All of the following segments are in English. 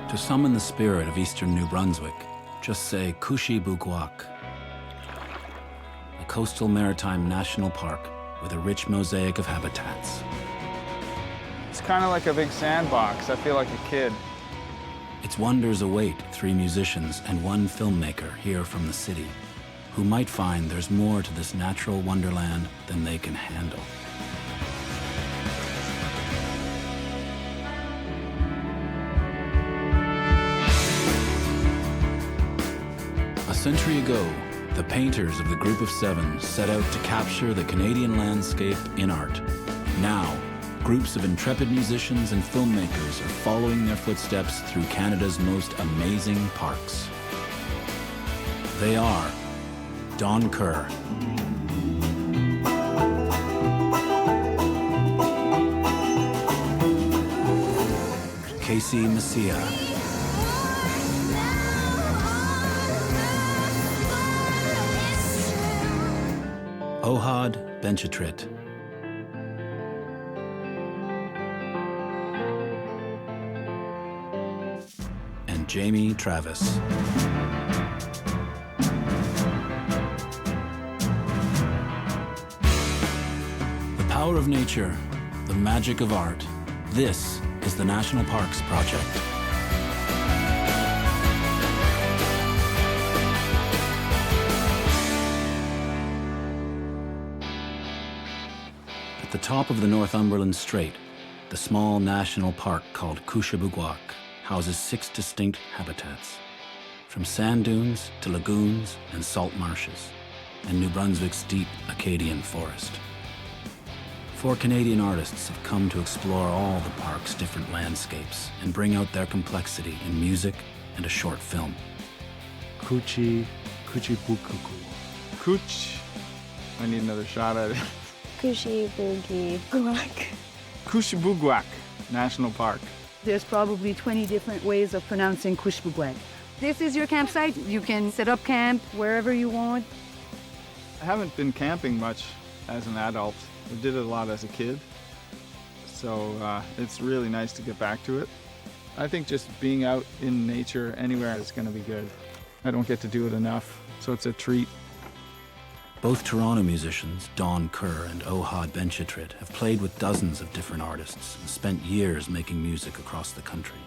To summon the spirit of eastern New Brunswick, just say Kouchibouguac, a coastal maritime national park with a rich mosaic of habitats. It's kind of like a big sandbox. I feel like a kid. Its wonders await 3 musicians and 1 filmmaker here from the city, who might find there's more to this natural wonderland than they can handle. A century ago, the painters of the Group of 7 set out to capture the Canadian landscape in art. Now, groups of intrepid musicians and filmmakers are following their footsteps through Canada's most amazing parks. They are Don Kerr, Casey Mecija, Ohad Benchetrit, and Jamie Travis. The power of nature, the magic of art. This is the National Parks Project. At the top of the Northumberland Strait, the small national park called Kouchibouguac houses 6 distinct habitats, from sand dunes to lagoons and salt marshes, and New Brunswick's deep Acadian forest. 4 Canadian artists have come to explore all the park's different landscapes and bring out their complexity in music and a short film. Kouchibouguac. I need another shot at it. Kouchibouguac. Kouchibouguac National Park. There's probably 20 different ways of pronouncing Kouchibouguac. This is your campsite. You can set up camp wherever you want. I haven't been camping much as an adult. I did it a lot as a kid. So it's really nice to get back to it. I think just being out in nature anywhere is going to be good. I don't get to do it enough, so it's a treat. Both Toronto musicians, Don Kerr and Ohad Benchetrit, have played with dozens of different artists and spent years making music across the country.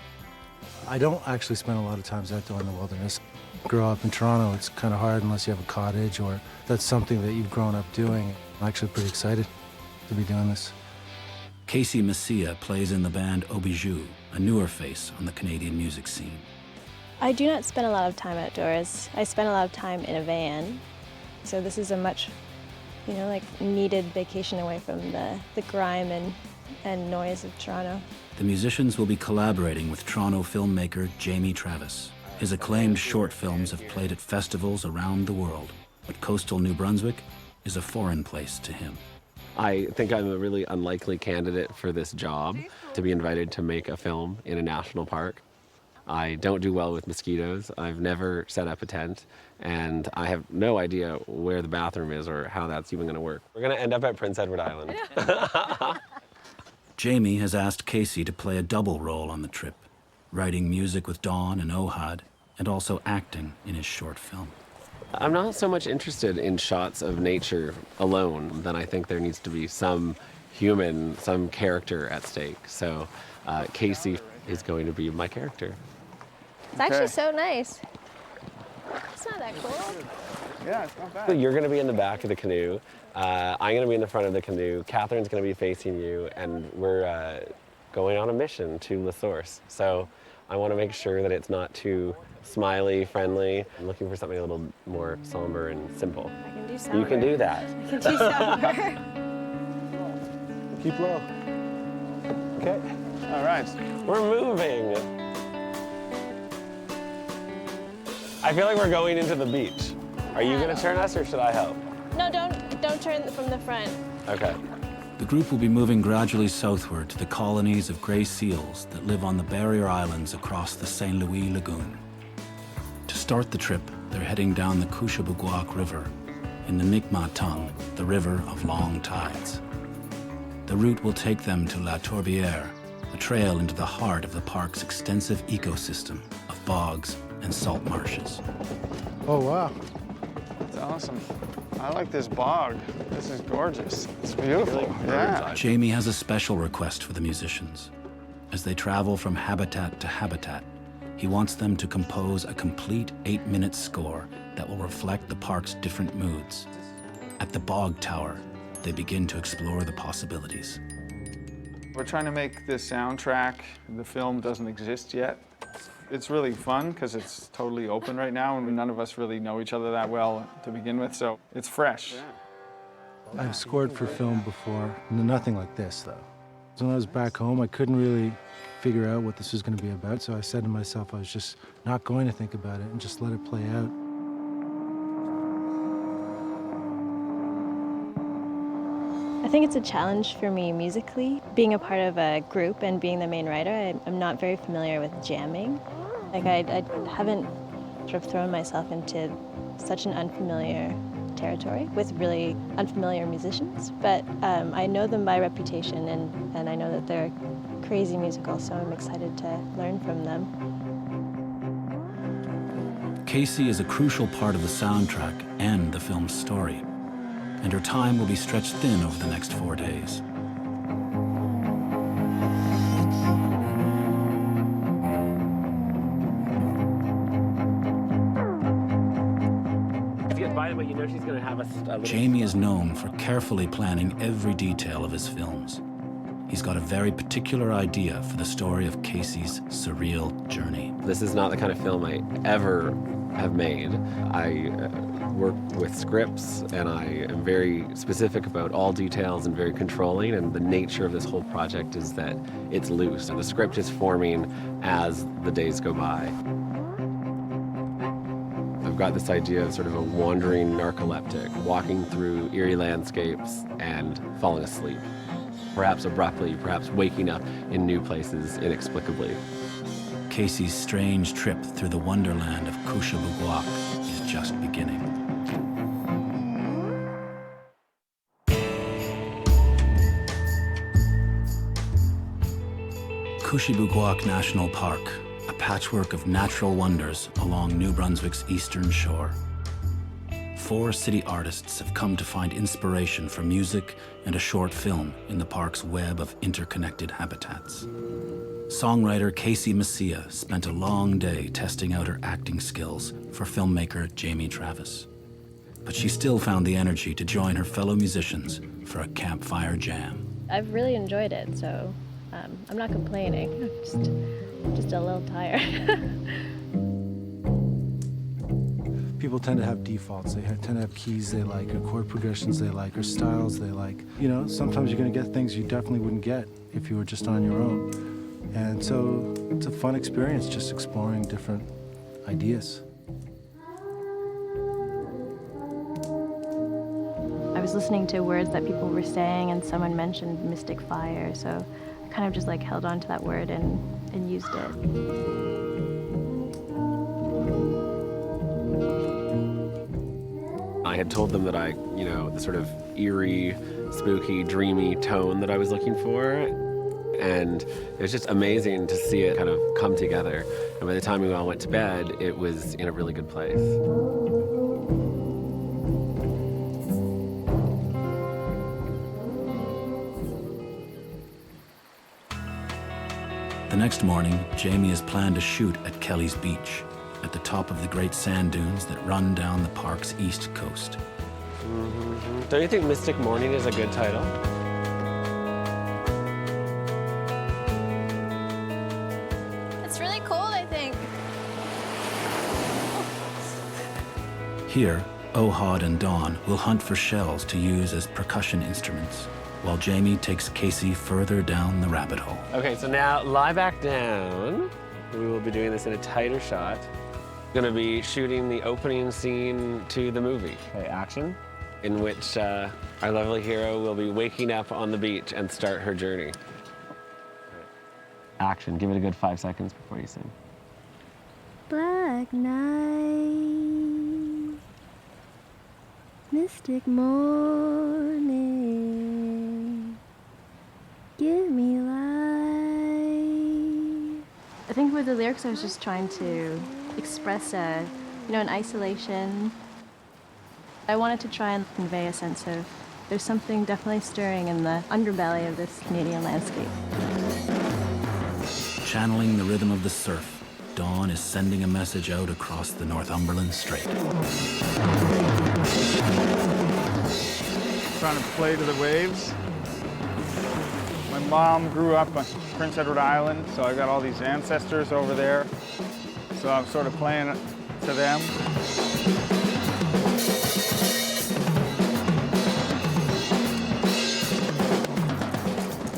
I don't actually spend a lot of time out there in the wilderness. Grow up in Toronto, it's kind of hard unless you have a cottage or that's something that you've grown up doing. I'm actually pretty excited to be doing this. Casey Mecija plays in the band Bijou, a newer face on the Canadian music scene. I do not spend a lot of time outdoors. I spend a lot of time in a van. So this is a much, needed vacation away from the grime and noise of Toronto. The musicians will be collaborating with Toronto filmmaker Jamie Travis. His acclaimed short films have played at festivals around the world, but coastal New Brunswick is a foreign place to him. I think I'm a really unlikely candidate for this job, to be invited to make a film in a national park. I don't do well with mosquitoes. I've never set up a tent, and I have no idea where the bathroom is or how that's even going to work. We're going to end up at Prince Edward Island. Jamie has asked Casey to play a double role on the trip, writing music with Don and Ohad, and also acting in his short film. I'm not so much interested in shots of nature alone, than I think there needs to be some human, some character at stake. So Casey is going to be my character. It's actually so nice. It's not that cool. Yeah, it's not bad. So you're going to be in the back of the canoe. I'm going to be in the front of the canoe. Catherine's going to be facing you, and we're going on a mission to La Source. So I want to make sure that it's not too smiley, friendly. I'm looking for something a little more somber and simple. I can do somber. You can do that. I can do somber. Keep low. Okay. All right. We're moving. I feel like we're going into the beach. Are you going to turn us, or should I help? No, don't turn from the front. Okay. The group will be moving gradually southward to the colonies of gray seals that live on the barrier islands across the St. Louis Lagoon. To start the trip, they're heading down the Kouchibouguac River, in the Mi'kmaq tongue, the river of long tides. The route will take them to La Tourbière, a trail into the heart of the park's extensive ecosystem of bogs and salt marshes. Oh, wow. It's awesome. I like this bog. This is gorgeous. It's beautiful. Yeah. Jamie has a special request for the musicians. As they travel from habitat to habitat, he wants them to compose a complete 8-minute score that will reflect the park's different moods. At the Bog Tower, they begin to explore the possibilities. We're trying to make this soundtrack. The film doesn't exist yet. It's really fun because it's totally open right now and none of us really know each other that well to begin with, so it's fresh. I've scored for film before, nothing like this though. So when I was back home, I couldn't really figure out what this was going to be about, so I said to myself I was just not going to think about it and just let it play out. I think it's a challenge for me musically. Being a part of a group and being the main writer, I'm not very familiar with jamming. Like I haven't sort of thrown myself into such an unfamiliar territory with really unfamiliar musicians, but I know them by reputation and I know that they're crazy musical, so I'm excited to learn from them. Casey is a crucial part of the soundtrack and the film's story, and her time will be stretched thin over the next 4 days. By the way, you know she's going to have a little... Jamie is known for carefully planning every detail of his films. He's got a very particular idea for the story of Casey's surreal journey. This is not the kind of film I ever have made. I work with scripts and I am very specific about all details and very controlling, and the nature of this whole project is that it's loose. So the script is forming as the days go by. I've got this idea of sort of a wandering narcoleptic, walking through eerie landscapes and falling asleep. Perhaps abruptly, perhaps waking up in new places inexplicably. Casey's strange trip through the wonderland of Kouchibouguac is just beginning. Kouchibouguac National Park, a patchwork of natural wonders along New Brunswick's eastern shore. 4 city artists have come to find inspiration for music and a short film in the park's web of interconnected habitats. Songwriter Casey Mecija spent a long day testing out her acting skills for filmmaker Jamie Travis. But she still found the energy to join her fellow musicians for a campfire jam. I've really enjoyed it, so I'm not complaining. I'm just a little tired. People tend to have defaults. They tend to have keys they like, or chord progressions they like, or styles they like. You know, sometimes you're going to get things you definitely wouldn't get if you were just on your own. And so it's a fun experience just exploring different ideas. I was listening to words that people were saying and someone mentioned mystic fire, so I kind of just like held on to that word and used it. I had told them that the sort of eerie, spooky, dreamy tone that I was looking for. And it was just amazing to see it kind of come together. And by the time we all went to bed, it was in a really good place. The next morning, Jamie has planned a shoot at Kelly's Beach, at the top of the great sand dunes that run down the park's east coast. Don't you think Mystic Morning is a good title? It's really cold, I think. Here, Ohad and Don will hunt for shells to use as percussion instruments, while Jamie takes Casey further down the rabbit hole. Okay, so now lie back down. We will be doing this in a tighter shot. Going to be shooting the opening scene to the movie. Okay, action. In which our lovely hero will be waking up on the beach and start her journey. Action. Give it a good 5 seconds before you sing. Black night, mystic morning, give me light. I think with the lyrics, I was just trying to express an isolation. I wanted to try and convey a sense of there's something definitely stirring in the underbelly of this Canadian landscape. Channeling the rhythm of the surf, Dawn is sending a message out across the Northumberland Strait. Trying to play to the waves. My mom grew up on Prince Edward Island, so I got all these ancestors over there. So I'm sort of playing it to them.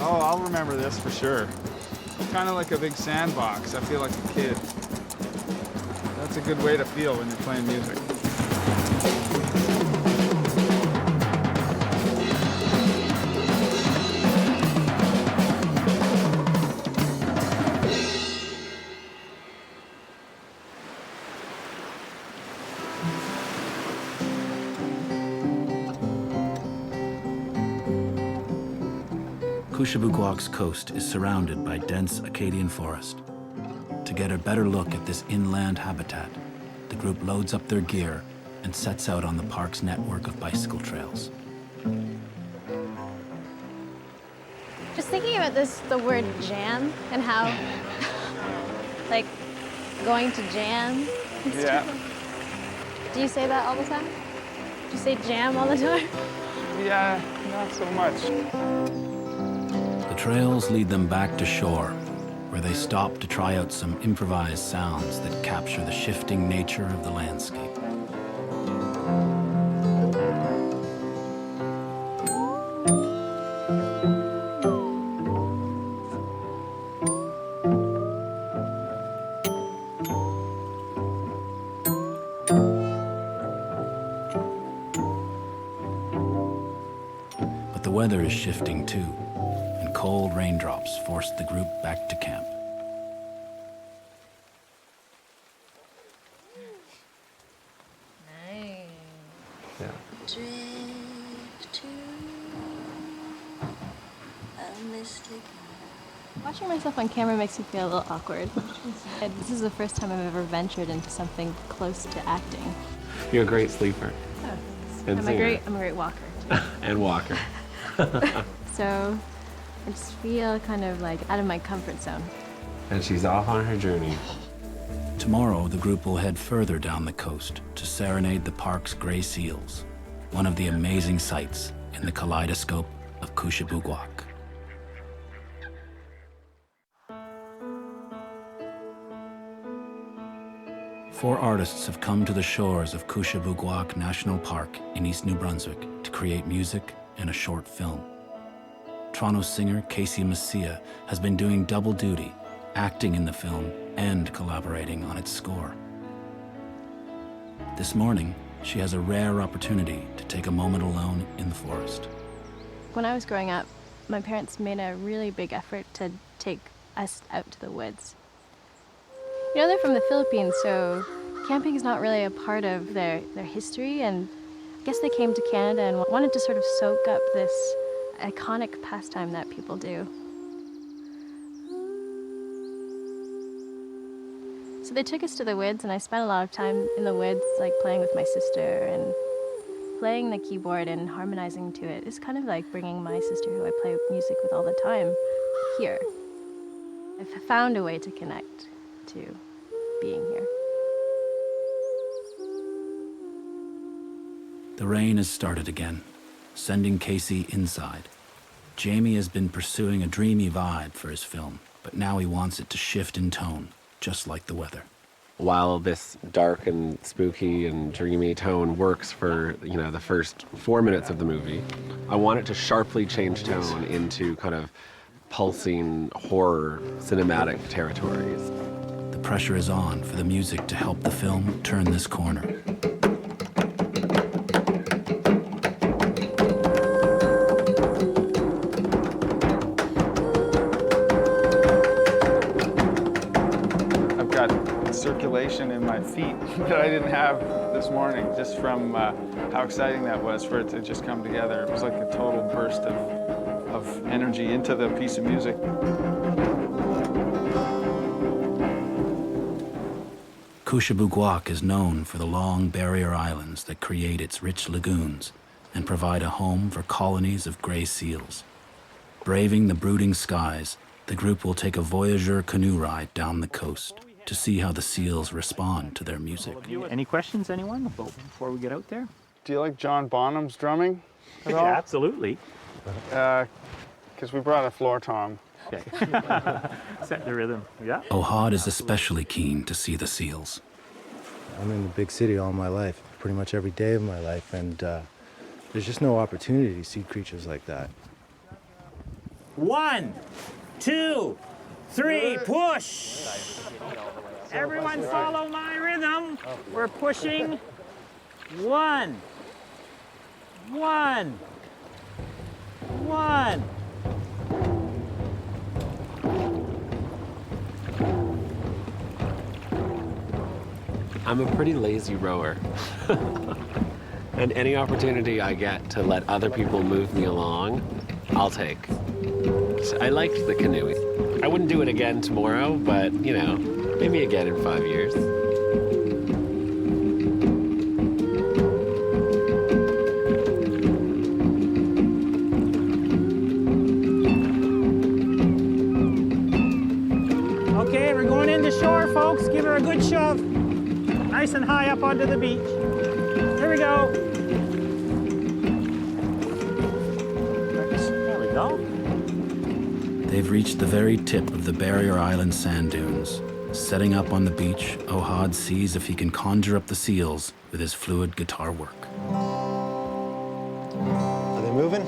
Oh, I'll remember this for sure. Kind of like a big sandbox. I feel like a kid. That's a good way to feel when you're playing music. Kouchibouguac's coast is surrounded by dense Acadian forest. To get a better look at this inland habitat, the group loads up their gear and sets out on the park's network of bicycle trails. Just thinking about the word jam and how, like, going to jam. Yeah. Do you say that all the time? Do you say jam all the time? Yeah, not so much. The trails lead them back to shore, where they stop to try out some improvised sounds that capture the shifting nature of the landscape. But the weather is shifting too. Cold raindrops forced the group back to camp. Nice. Yeah. Watching myself on camera makes me feel a little awkward. This is the first time I've ever ventured into something close to acting. You're a great sleeper. Oh, And I'm singer. a great walker. And walker. So I just feel kind of like out of my comfort zone. And she's off on her journey. Tomorrow, the group will head further down the coast to serenade the park's gray seals, one of the amazing sights in the kaleidoscope of Kouchibouguac. Four artists have come to the shores of Kouchibouguac National Park in East New Brunswick to create music and a short film. Toronto singer Casey Mecija has been doing double duty, acting in the film and collaborating on its score. This morning, she has a rare opportunity to take a moment alone in the forest. When I was growing up, my parents made a really big effort to take us out to the woods. You know, they're from the Philippines, so camping is not really a part of their history, and I guess they came to Canada and wanted to sort of soak up this iconic pastime that people do. So they took us to the woods, and I spent a lot of time in the woods, like playing with my sister and playing the keyboard and harmonizing to it. It's kind of like bringing my sister, who I play music with all the time, here. I've found a way to connect to being here. The rain has started again, sending Casey inside. Jamie has been pursuing a dreamy vibe for his film, but now he wants it to shift in tone, just like the weather. While this dark and spooky and dreamy tone works for, the first 4 minutes of the movie, I want it to sharply change tone into kind of pulsing horror cinematic territories. The pressure is on for the music to help the film turn this corner. I've got circulation in my feet that I didn't have this morning, just from how exciting that was for it to just come together. It was like a total burst of energy into the piece of music. Kouchibouguac is known for the long barrier islands that create its rich lagoons and provide a home for colonies of gray seals. Braving the brooding skies, the group will take a voyageur canoe ride down the coast to see how the seals respond to their music. Any questions, anyone, before we get out there? Do you like John Bonham's drumming at all? Yeah, absolutely. Because we brought a floor tom. Okay. Set the rhythm, yeah. Ohad is especially keen to see the seals. I'm in the big city all my life, pretty much every day of my life, and there's just no opportunity to see creatures like that. 1, 2, 3, push! Everyone follow my rhythm. We're pushing. 1, 1, 1. I'm a pretty lazy rower. And any opportunity I get to let other people move me along, I'll take. So I liked the canoeing. I wouldn't do it again tomorrow, but, you know, maybe again in 5 years. Okay, we're going into shore, folks. Give her a good shove. Nice and high up onto the beach. Here we go. There we go. They've reached the very tip of the Barrier Island sand dunes. Setting up on the beach, Ohad sees if he can conjure up the seals with his fluid guitar work. Are they moving?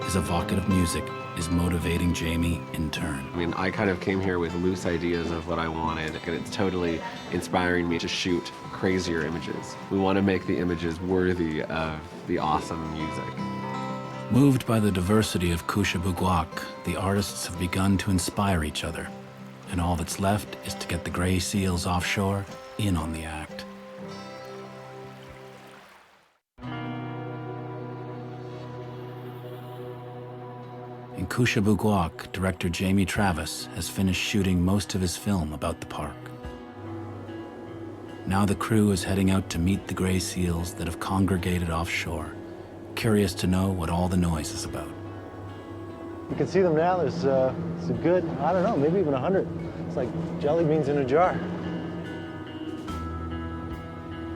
His evocative music is motivating Jamie in turn. I mean, I kind of came here with loose ideas of what I wanted, and it's totally inspiring me to shoot crazier images. We want to make the images worthy of the awesome music. Moved by the diversity of Kouchibouguac, the artists have begun to inspire each other, and all that's left is to get the gray seals offshore in on the act. In Kouchibouguac, director Jamie Travis has finished shooting most of his film about the park. Now the crew is heading out to meet the gray seals that have congregated offshore, curious to know what all the noise is about. You can see them now. There's a good, I don't know, maybe even 100. It's like jelly beans in a jar.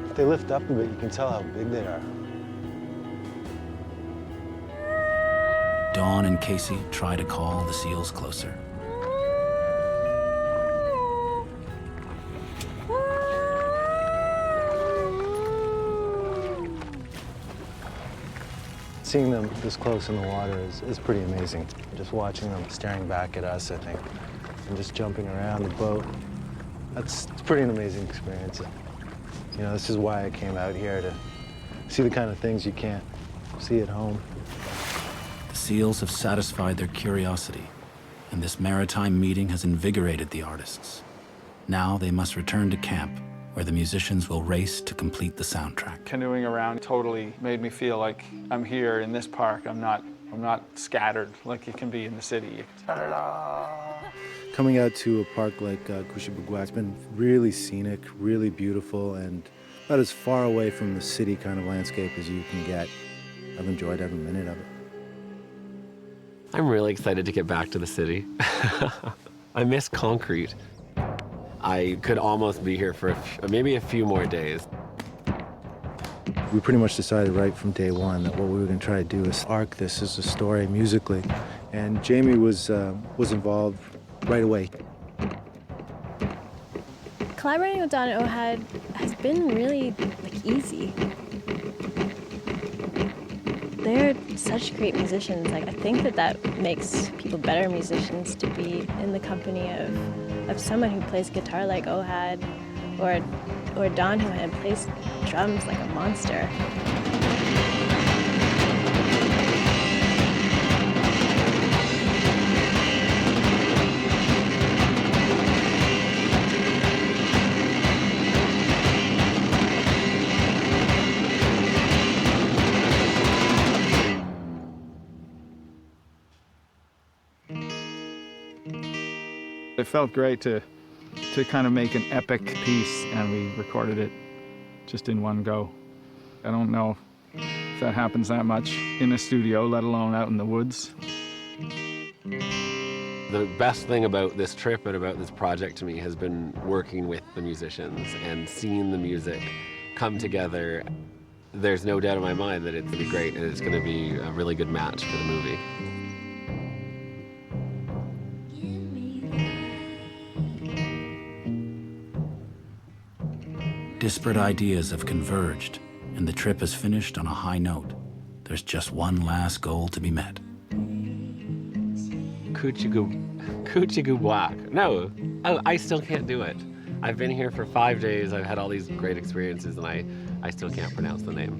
If they lift up a bit, you can tell how big they are. Don and Casey try to call the seals closer. Seeing them this close in the water is pretty amazing. Just watching them staring back at us, I think, and just jumping around the boat. It's pretty an amazing experience. You know, this is why I came out here, to see the kind of things you can't see at home. The seals have satisfied their curiosity, and this maritime meeting has invigorated the artists. Now they must return to camp, where the musicians will race to complete the soundtrack. Canoeing around totally made me feel like I'm here in this park. I'm not scattered like you can be in the city. Coming out to a park like Kouchibouguac has been really scenic, really beautiful, and about as far away from the city kind of landscape as you can get. I've enjoyed every minute of it. I'm really excited to get back to the city. I miss concrete. I could almost be here for maybe a few more days. We pretty much decided right from day one that what we were going to try to do is arc this as a story musically, and Jamie was involved right away. Collaborating with Don and Ohad has been really easy. They're such great musicians. I think that makes people better musicians, to be in the company of someone who plays guitar like Ohad, or Don, who plays drums like a monster. It felt great to kind of make an epic piece, and we recorded it just in one go. I don't know if that happens that much in a studio, let alone out in the woods. The best thing about this trip and about this project to me has been working with the musicians and seeing the music come together. There's no doubt in my mind that it's going to be great and it's going to be a really good match for the movie. Disparate ideas have converged, and the trip is finished on a high note. There's just one last goal to be met. Kouchibouguac. No, oh, I still can't do it. I've been here for 5 days. I've had all these great experiences, and I still can't pronounce the name.